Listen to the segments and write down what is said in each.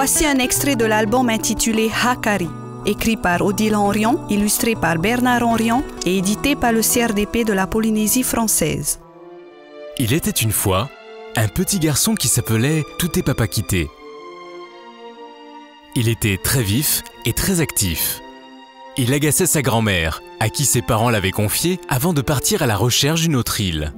Voici un extrait de l'album intitulé Hakari, écrit par Odile Henrion, illustré par Bernard Henrion et édité par le CRDP de la Polynésie française. Il était une fois un petit garçon qui s'appelait Touté Papakité. Il était très vif et très actif. Il agaçait sa grand-mère, à qui ses parents l'avaient confié avant de partir à la recherche d'une autre île.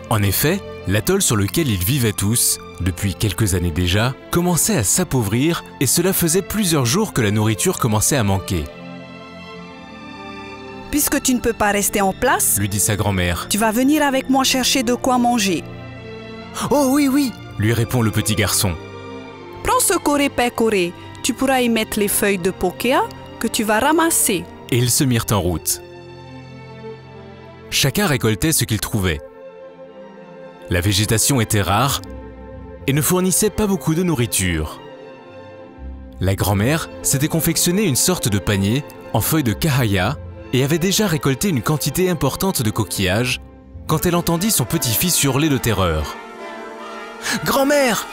En effet, l'atoll sur lequel ils vivaient tous, depuis quelques années déjà, commençait à s'appauvrir et cela faisait plusieurs jours que la nourriture commençait à manquer. « Puisque tu ne peux pas rester en place, lui dit sa grand-mère, tu vas venir avec moi chercher de quoi manger. »« Oh oui, oui !» lui répond le petit garçon. « Prends ce coré-pé-coré, tu pourras y mettre les feuilles de pokea que tu vas ramasser. » Et ils se mirent en route. Chacun récoltait ce qu'il trouvait. La végétation était rare et ne fournissait pas beaucoup de nourriture. La grand-mère s'était confectionné une sorte de panier en feuilles de kahaya et avait déjà récolté une quantité importante de coquillages quand elle entendit son petit-fils hurler de terreur. « Grand-mère,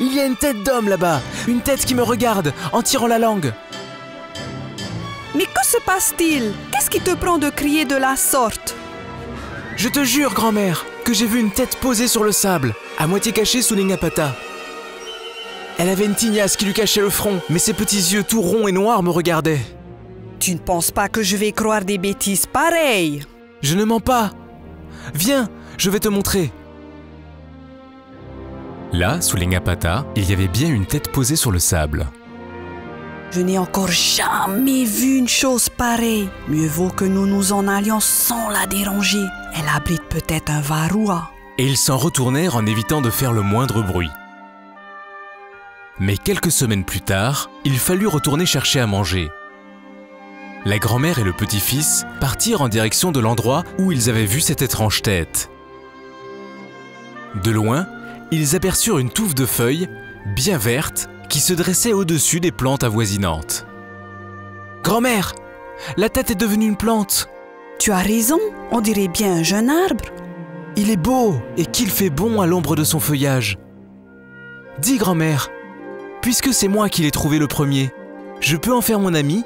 il y a une tête d'homme là-bas, une tête qui me regarde en tirant la langue. » « Mais que se passe-t-il? Qu'est-ce qui te prend de crier de la sorte? »« Je te jure, grand-mère, que j'ai vu une tête posée sur le sable, à moitié cachée sous l'ingapata. Elle avait une tignasse qui lui cachait le front, mais ses petits yeux tout ronds et noirs me regardaient. »« Tu ne penses pas que je vais croire des bêtises pareilles? »« Je ne mens pas. Viens, je vais te montrer. » Là, sous l'ingapata, il y avait bien une tête posée sur le sable. Je n'ai encore jamais vu une chose pareille. Mieux vaut que nous nous en allions sans la déranger. Elle abrite peut-être un varroa. Et ils s'en retournèrent en évitant de faire le moindre bruit. Mais quelques semaines plus tard, il fallut retourner chercher à manger. La grand-mère et le petit-fils partirent en direction de l'endroit où ils avaient vu cette étrange tête. De loin, ils aperçurent une touffe de feuilles, bien vertes, qui se dressait au-dessus des plantes avoisinantes. « Grand-mère, la tête est devenue une plante !»« Tu as raison, on dirait bien un jeune arbre. »« Il est beau et qu'il fait bon à l'ombre de son feuillage. »« Dis, grand-mère, puisque c'est moi qui l'ai trouvé le premier, je peux en faire mon ami ?»«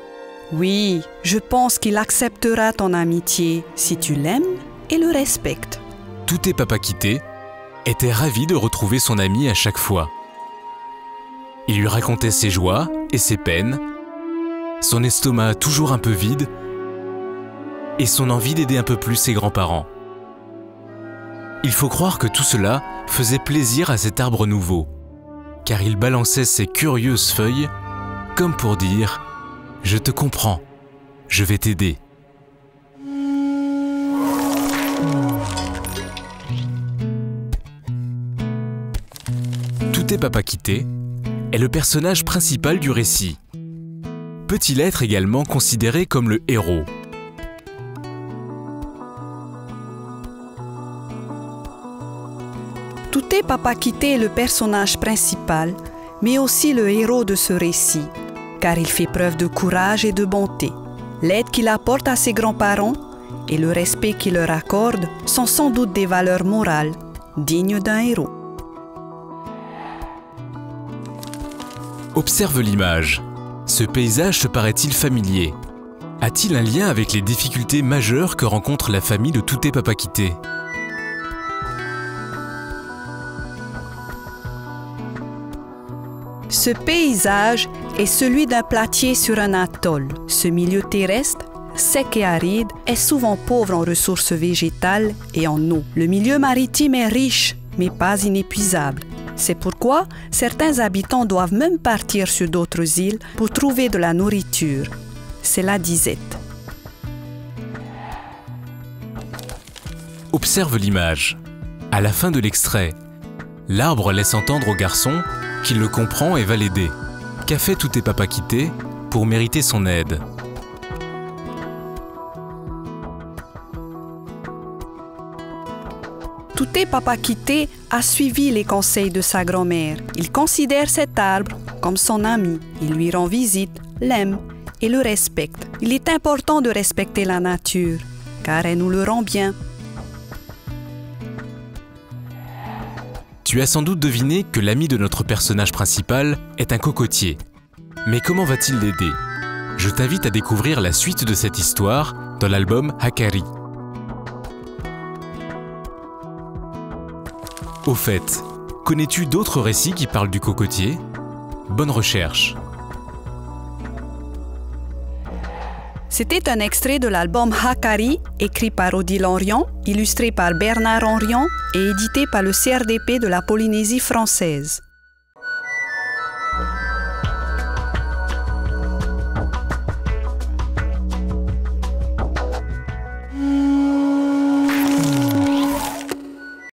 Oui, je pense qu'il acceptera ton amitié si tu l'aimes et le respectes. » Touté Papakité était ravi de retrouver son ami à chaque fois. Il lui racontait ses joies et ses peines, son estomac toujours un peu vide et son envie d'aider un peu plus ses grands-parents. Il faut croire que tout cela faisait plaisir à cet arbre nouveau, car il balançait ses curieuses feuilles comme pour dire « Je te comprends, je vais t'aider ». Touté Papakité est le personnage principal du récit. Peut-il être également considéré comme le héros? Touté Papakité est le personnage principal, mais aussi le héros de ce récit, car il fait preuve de courage et de bonté. L'aide qu'il apporte à ses grands-parents et le respect qu'il leur accorde sont sans doute des valeurs morales dignes d'un héros. Observe l'image. Ce paysage te paraît-il familier? A-t-il un lien avec les difficultés majeures que rencontre la famille de Touté Papakité? Ce paysage est celui d'un platier sur un atoll. Ce milieu terrestre, sec et aride, est souvent pauvre en ressources végétales et en eau. Le milieu maritime est riche, mais pas inépuisable. C'est pourquoi certains habitants doivent même partir sur d'autres îles pour trouver de la nourriture. C'est la disette. Observe l'image. À la fin de l'extrait, l'arbre laisse entendre au garçon qu'il le comprend et va l'aider. Qu'a fait Touté Papakité pour mériter son aide? Touté Papakité a suivi les conseils de sa grand-mère. Il considère cet arbre comme son ami. Il lui rend visite, l'aime et le respecte. Il est important de respecter la nature, car elle nous le rend bien. Tu as sans doute deviné que l'ami de notre personnage principal est un cocotier. Mais comment va-t-il l'aider? Je t'invite à découvrir la suite de cette histoire dans l'album Hakari. Au fait, connais-tu d'autres récits qui parlent du cocotier? Bonne recherche. C'était un extrait de l'album Hakari, écrit par Odile Henrion, illustré par Bernard Henrion et édité par le CRDP de la Polynésie française.